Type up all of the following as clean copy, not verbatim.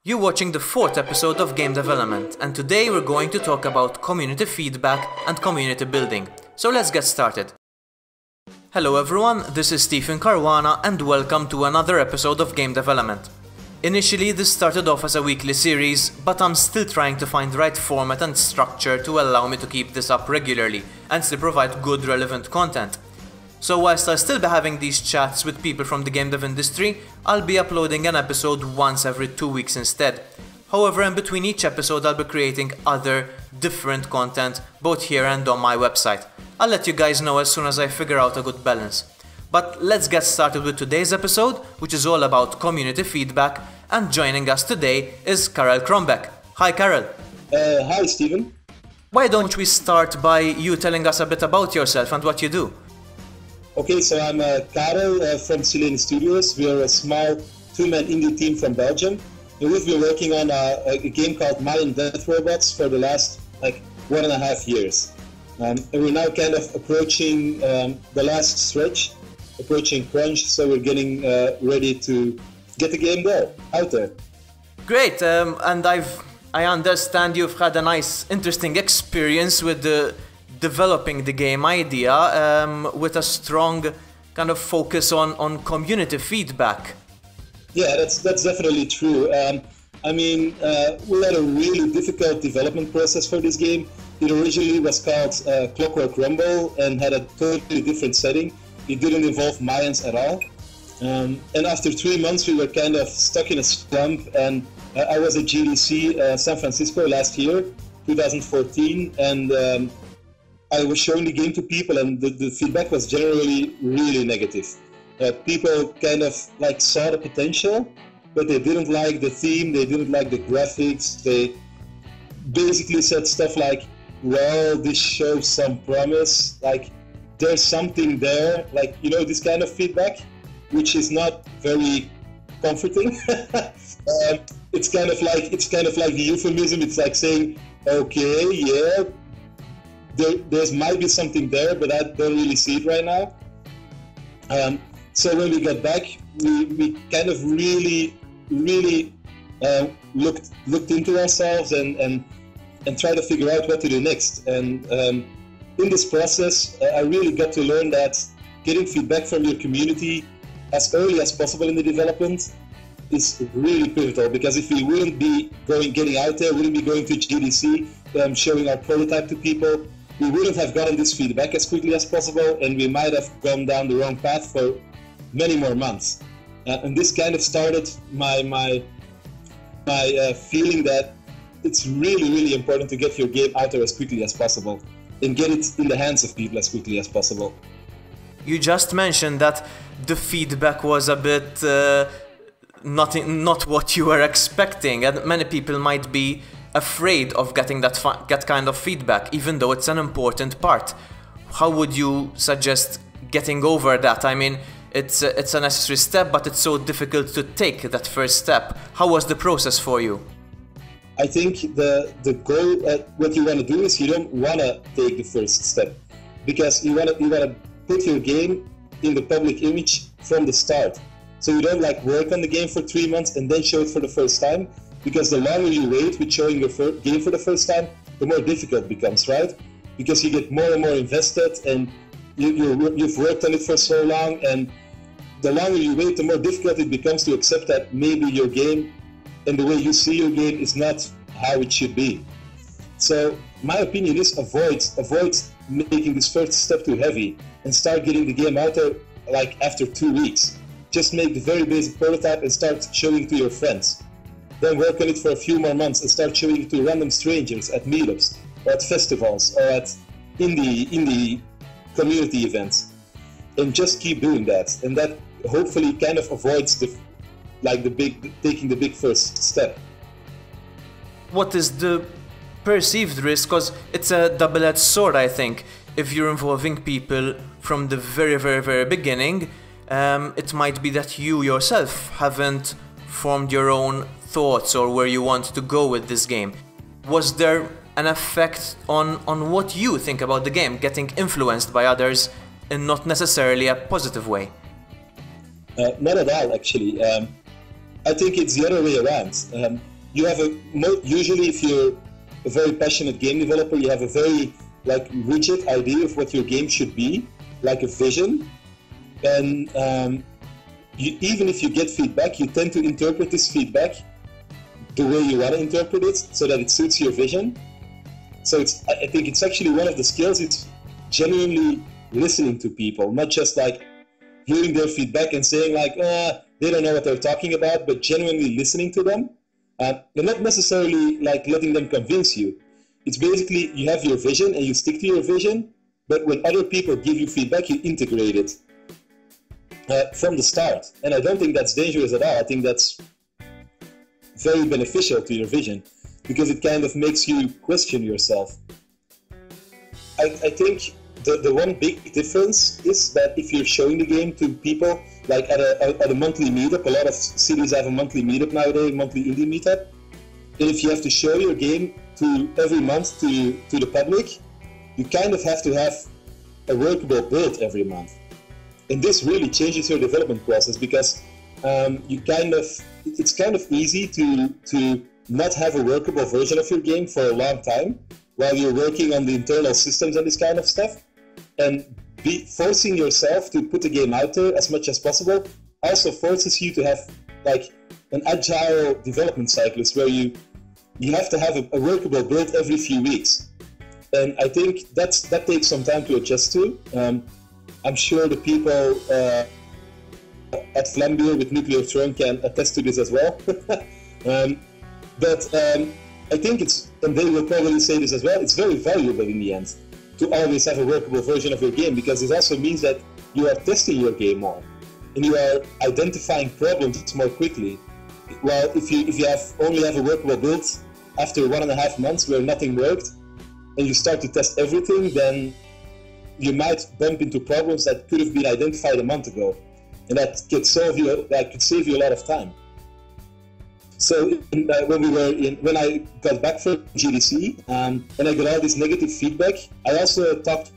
You're watching the 4th episode of Game Development, and today we're going to talk about community feedback and community building. So let's get started. Hello everyone, this is Stephen Caruana and welcome to another episode of Game Development. Initially this started off as a weekly series, but I'm still trying to find the right format and structure to allow me to keep this up regularly and still provide good relevant content. So whilst I'll still be having these chats with people from the game dev industry, I'll be uploading an episode once every 2 weeks instead. However, in between each episode I'll be creating other, different content, both here and on my website. I'll let you guys know as soon as I figure out a good balance. But let's get started with today's episode, which is all about community feedback, and joining us today is Karel Crombecq. Hi Karel. Hi Stephen. Why don't we start by you telling us a bit about yourself and what you do? Okay, so I'm Karel from Silene Studios. We are a small two-man indie team from Belgium. And we've been working on a game called Mayan Death Robots for the last 1.5 years. And we're now kind of approaching the last stretch, approaching crunch, so we're getting ready to get the game out there. Great, and I understand you've had a nice, interesting experience with developing the game idea with a strong kind of focus on community feedback. Yeah, that's definitely true. We had a really difficult development process for this game. It originally was called Clockwork Rumble and had a totally different setting. It didn't involve Mayans at all. And after 3 months, we were kind of stuck in a slump. And I was at GDC San Francisco last year, 2014, and I was showing the game to people, and the feedback was generally really negative. People kind of saw the potential, but they didn't like the theme, they didn't like the graphics. They basically said stuff like, well, this shows some promise, there's something there, this kind of feedback, which is not very comforting. It's kind of like the euphemism. It's like saying, okay, yeah, there might be something there, but I don't really see it right now. So when we got back, we kind of really looked into ourselves and tried to figure out what to do next. And in this process, I really got to learn that getting feedback from your community as early as possible in the development is really pivotal, because if we wouldn't be getting out there, wouldn't be going to GDC, showing our prototype to people, we wouldn't have gotten this feedback as quickly as possible, and we might have gone down the wrong path for many more months. And this kind of started my feeling that it's really important to get your game out there as quickly as possible and get it in the hands of people as quickly as possible. You just mentioned that the feedback was a bit not what you were expecting, and many people might be afraid of getting that kind of feedback, even though it's an important part. How would you suggest getting over that? I mean, it's a necessary step, but it's so difficult to take that first step. How was the process for you? I think the goal, what you want to do is you don't want to take the first step, because you want to put your game in the public image from the start. So you don't work on the game for 3 months and then show it for the first time, because the longer you wait with showing your game for the first time, the more difficult it becomes, right? Because you get more and more invested, and you've worked on it for so long, and the longer you wait, the more difficult it becomes to accept that maybe your game and the way you see your game is not how it should be. So my opinion is avoid making this first step too heavy and start getting the game out there after 2 weeks. Just make the very basic prototype and start showing it to your friends. Then work on it for a few more months and start showing it to random strangers at meetups or at festivals or at indie community events. And just keep doing that. And that hopefully kind of avoids taking the big first step. What is the perceived risk? Because it's a double-edged sword, I think. If you're involving people from the very beginning, it might be that you yourself haven't formed your own thoughts or where you want to go with this game. Was there an effect on what you think about the game, getting influenced by others in not necessarily a positive way? Not at all, actually. I think it's the other way around. you have usually if you're a very passionate game developer, you have a very like rigid idea of what your game should be, like a vision, and even if you get feedback, you tend to interpret this feedback the way you want to interpret it, so that it suits your vision. So I think it's actually one of the skills. It's genuinely listening to people, not just like hearing their feedback and saying like, they don't know what they're talking about, but genuinely listening to them. And not necessarily like letting them convince you. It's basically you have your vision and you stick to your vision, but when other people give you feedback, you integrate it from the start. And I don't think that's dangerous at all. I think that's very beneficial to your vision, because it kind of makes you question yourself. I think the one big difference is that if you're showing the game to people, like at a monthly meetup, a lot of cities have a monthly meetup nowadays, monthly indie meetup, and if you have to show your game to every month to the public, you kind of have to have a workable build every month. And this really changes your development process, because it's kind of easy to not have a workable version of your game for a long time while you're working on the internal systems and this kind of stuff. And forcing yourself to put the game out there as much as possible also forces you to have like an agile development cyclist where you have to have a workable build every few weeks. And I think that takes some time to adjust to. I'm sure the people at Flambeer with Nuclear Throne can attest to this as well. But I think and they will probably say this as well, it's very valuable in the end to always have a workable version of your game, because it also means that you are testing your game more and you are identifying problems more quickly. Well, if you only have a workable build after 1.5 months where nothing worked, and you start to test everything, then you might bump into problems that could have been identified a month ago, and that could save you a lot of time. So when I got back from GDC and I got all this negative feedback, I also talked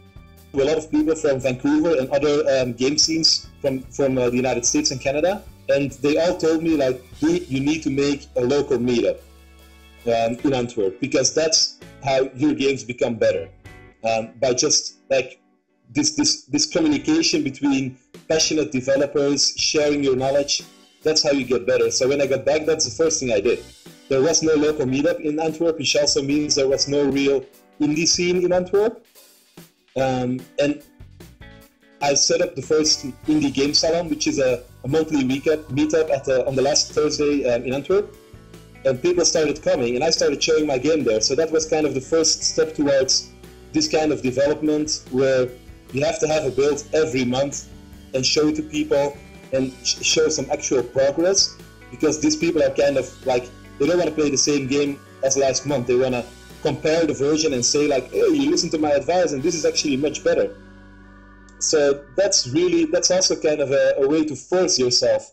to a lot of people from Vancouver and other game scenes from the United States and Canada, and they all told me like, you need to make a local meetup in Antwerp, because that's how your games become better, by just like this communication between passionate developers sharing your knowledge. That's how you get better. So when I got back, that's the first thing I did. There was no local meetup in Antwerp, which also means there was no real indie scene in Antwerp. And I set up the first indie game salon, which is a monthly meetup on the last Thursday in Antwerp. And people started coming, and I started showing my game there. So that was kind of the first step towards this kind of development, where you have to have a build every month and show it to people and show some actual progress, because these people are kind of like, they don't want to play the same game as last month. They want to compare the version and say like, hey, you listened to my advice and this is actually much better. So that's also kind of a way to force yourself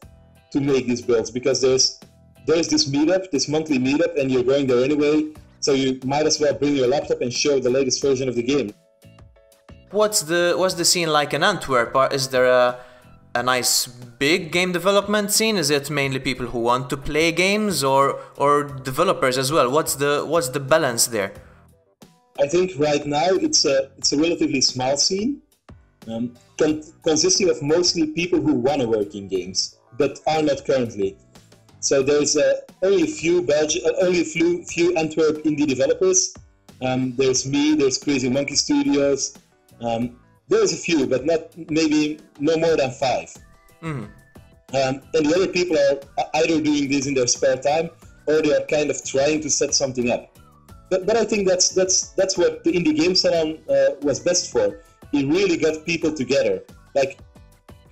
to make these builds, because there's this meetup, this monthly meetup, and you're going there anyway, so you might as well bring your laptop and show the latest version of the game. What's the scene like in Antwerp? Is there a nice big game development scene? Is it mainly people who want to play games, or developers as well? What's the balance there? I think right now it's a relatively small scene, consisting of mostly people who want to work in games but are not currently. So there's only a few Antwerp indie developers. There's me, there's Crazy Monkey Studios. There's a few, but maybe no more than 5. Mm-hmm. And the other people are either doing this in their spare time, or they are kind of trying to set something up. But I think that's what the Indie Game Salon was best for. It really got people together. Like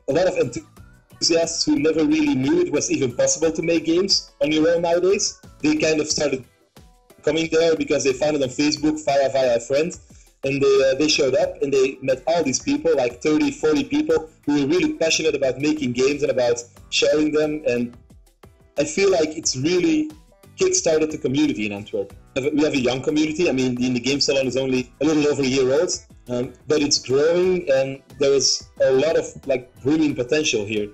a lot of enthusiasts who never really knew it was even possible to make games on your own nowadays. They kind of started coming there because they found it on Facebook via a friend. And they showed up and they met all these people, like 30, 40 people who were really passionate about making games and about sharing them. And I feel like it's really kick-started the community in Antwerp. We have a young community. I mean, the Indie Game Salon is only a little over a year old, but it's growing and there is a lot of booming potential here.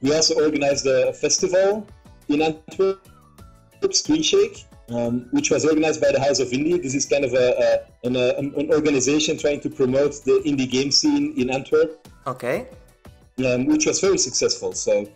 We also organized a festival in Antwerp Antwerps Screen Shake, which was organized by the House of Indie. This is kind of an organization trying to promote the indie game scene in Antwerp. Okay. Which was very successful. So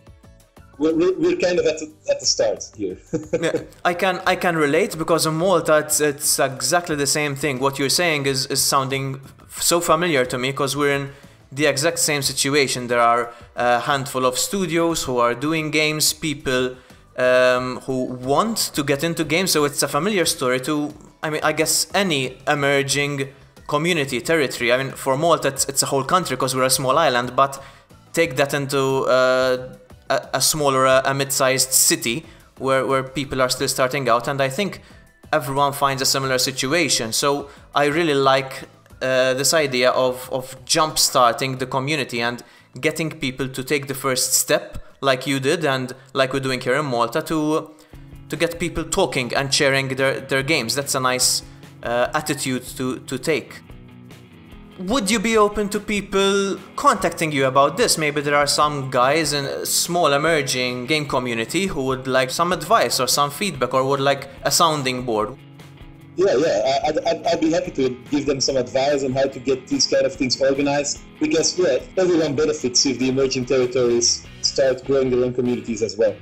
we're kind of at the start here. Yeah, I can relate, because in Malta it's exactly the same thing. What you're saying is sounding so familiar to me, because we're in the exact same situation. There are a handful of studios who are doing games, people who want to get into games, so it's a familiar story to, I mean, I guess any emerging community territory. I mean, for Malta it's a whole country because we're a small island, but take that into a smaller, a mid-sized city where people are still starting out, and I think everyone finds a similar situation. So I really like this idea of jump-starting the community and getting people to take the first step, like you did and like we're doing here in Malta, to get people talking and sharing their games. That's a nice attitude to take. Would you be open to people contacting you about this? Maybe there are some guys in a small emerging game community who would like some advice or some feedback, or would like a sounding board. Yeah, I'd be happy to give them some advice on how to get these kind of things organized, because everyone benefits if the emerging territories start growing their own communities as well.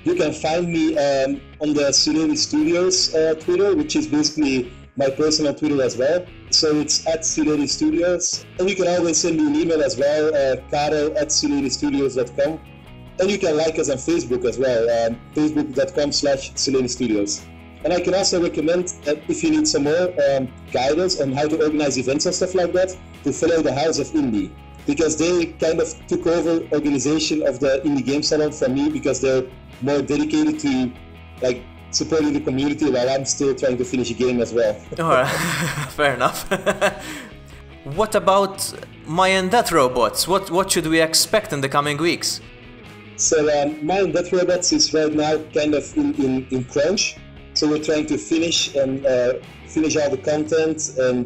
You can find me on the Sileni Studios Twitter, which is basically my personal Twitter as well. So it's @Sileni Studios. And you can always send me an email as well, karel@silenistudios.com. And you can like us on Facebook as well, facebook.com/Sileni Studios. And I can also recommend that if you need some more guidance on how to organize events and stuff like that, to follow the House of Indie, because they kind of took over organization of the Indie Game Salon from me, because they're more dedicated to like supporting the community while I'm still trying to finish a game as well. Alright, fair enough. What about My and Death Robots? What should we expect in the coming weeks? So My and Death Robots is right now kind of in crunch. So we're trying to finish all the content and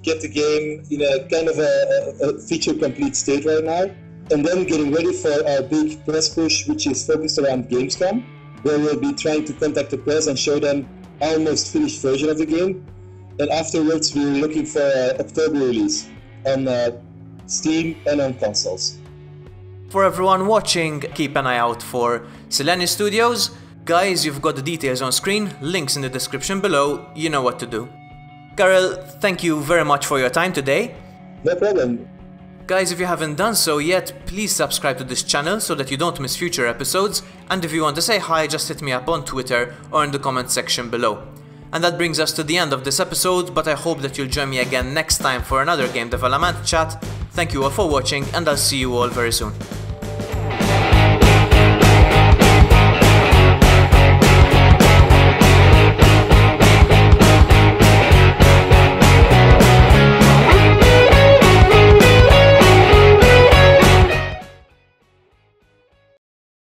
get the game in a kind of a feature complete state right now. And then getting ready for our big press push, which is focused around Gamescom, where we'll be trying to contact the press and show them almost finished version of the game. And afterwards, we're looking for an October release on Steam and on consoles. For everyone watching, keep an eye out for Sileni Studios. Guys, you've got the details on screen, links in the description below, you know what to do. Karel, thank you very much for your time today. No problem. Guys, if you haven't done so yet, please subscribe to this channel so that you don't miss future episodes, and if you want to say hi, just hit me up on Twitter or in the comment section below. And that brings us to the end of this episode, but I hope that you'll join me again next time for another game development chat. Thank you all for watching, and I'll see you all very soon.